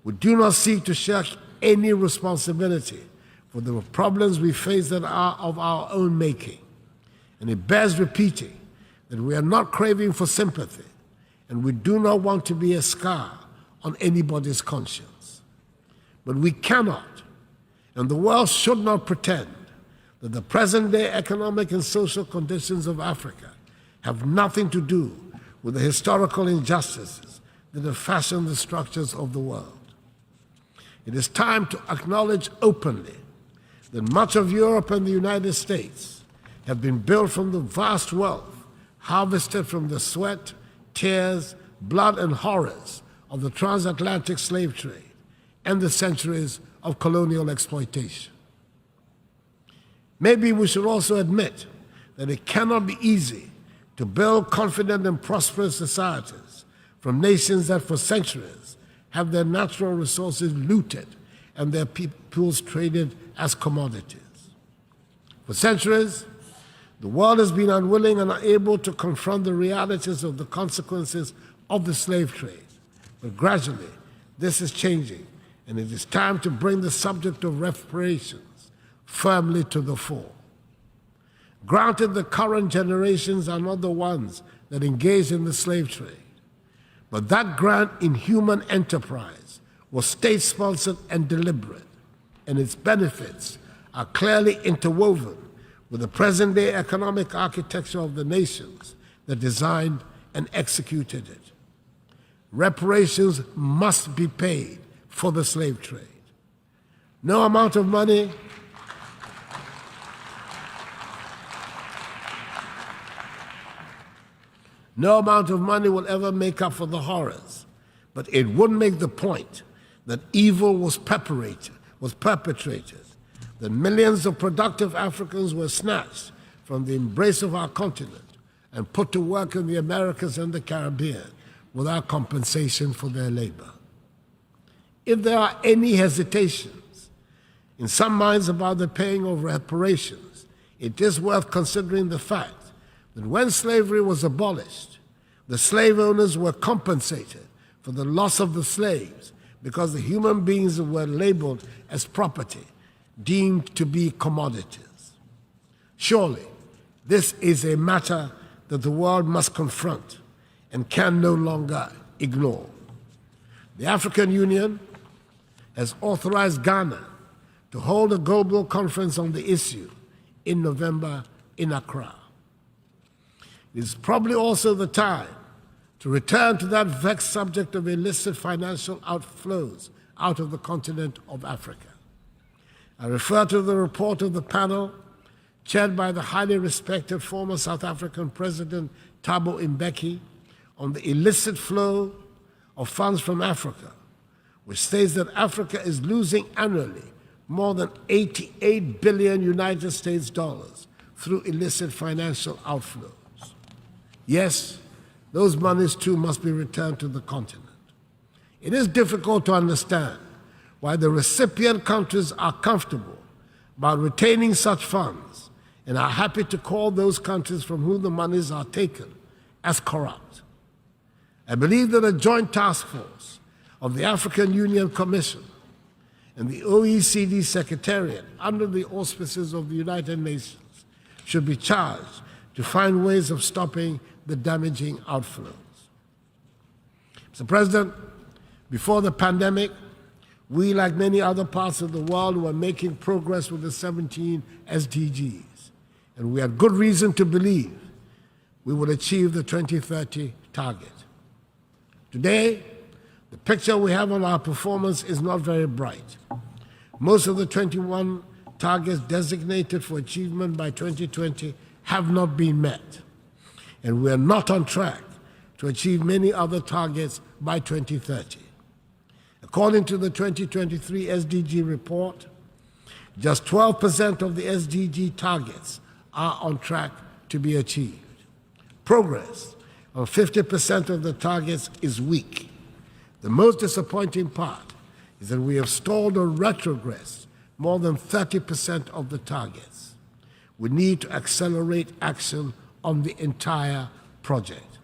We do not seek to shirk any responsibility for the problems we face that are of our own making. And it bears repeating that we are not craving for sympathy, and we do not want to be a scar on anybody's conscience. But we cannot, and the world should not pretend that the present-day economic and social conditions of Africa have nothing to do with the historical injustices that have fashioned the structures of the world. It is time to acknowledge openly that much of Europe and the United States have been built from the vast wealth harvested from the sweat, tears, blood, and horrors of the transatlantic slave trade and the centuries of colonial exploitation. Maybe we should also admit that it cannot be easy to build confident and prosperous societies from nations that for centuries have their natural resources looted and their peoples traded as commodities. For centuries, the world has been unwilling and unable to confront the realities of the consequences of the slave trade. But gradually, this is changing, and it is time to bring the subject of reparations firmly to the fore. Granted, the current generations are not the ones that engaged in the slave trade, but that grand inhuman enterprise was state-sponsored and deliberate, and its benefits are clearly interwoven with the present-day economic architecture of the nations that designed and executed it. Reparations must be paid for the slave trade. No amount of money will ever make up for the horrors, but it would make the point that evil was perpetrated, that millions of productive Africans were snatched from the embrace of our continent and put to work in the Americas and the Caribbean without compensation for their labor. If there are any hesitations in some minds about the paying of reparations, it is worth considering the fact that when slavery was abolished, the slave owners were compensated for the loss of the slaves because the human beings were labeled as property, deemed to be commodities. Surely, this is a matter that the world must confront and can no longer ignore. The African Union has authorized Ghana to hold a global conference on the issue in November in Accra. It is probably also the time to return to that vexed subject of illicit financial outflows out of the continent of Africa. I refer to the report of the panel chaired by the highly respected former South African President Thabo Mbeki on the illicit flow of funds from Africa, which states that Africa is losing annually more than 88 billion United States dollars through illicit financial outflows. Yes, those monies too must be returned to the continent. It is difficult to understand why the recipient countries are comfortable about retaining such funds and are happy to call those countries from whom the monies are taken as corrupt. I believe that a joint task force of the African Union Commission and the OECD Secretariat under the auspices of the United Nations should be charged to find ways of stopping the damaging outflows. Mr. President, before the pandemic, we, like many other parts of the world, were making progress with the 17 SDGs, and we had good reason to believe we would achieve the 2030 target. Today, the picture we have on our performance is not very bright. Most of the 21 targets designated for achievement by 2020 have not been met, and we are not on track to achieve many other targets by 2030. According to the 2023 SDG report, just 12% of the SDG targets are on track to be achieved. Progress on 50% of the targets is weak. The most disappointing part is that we have stalled or retrogressed more than 30% of the targets. We need to accelerate action on the entire project.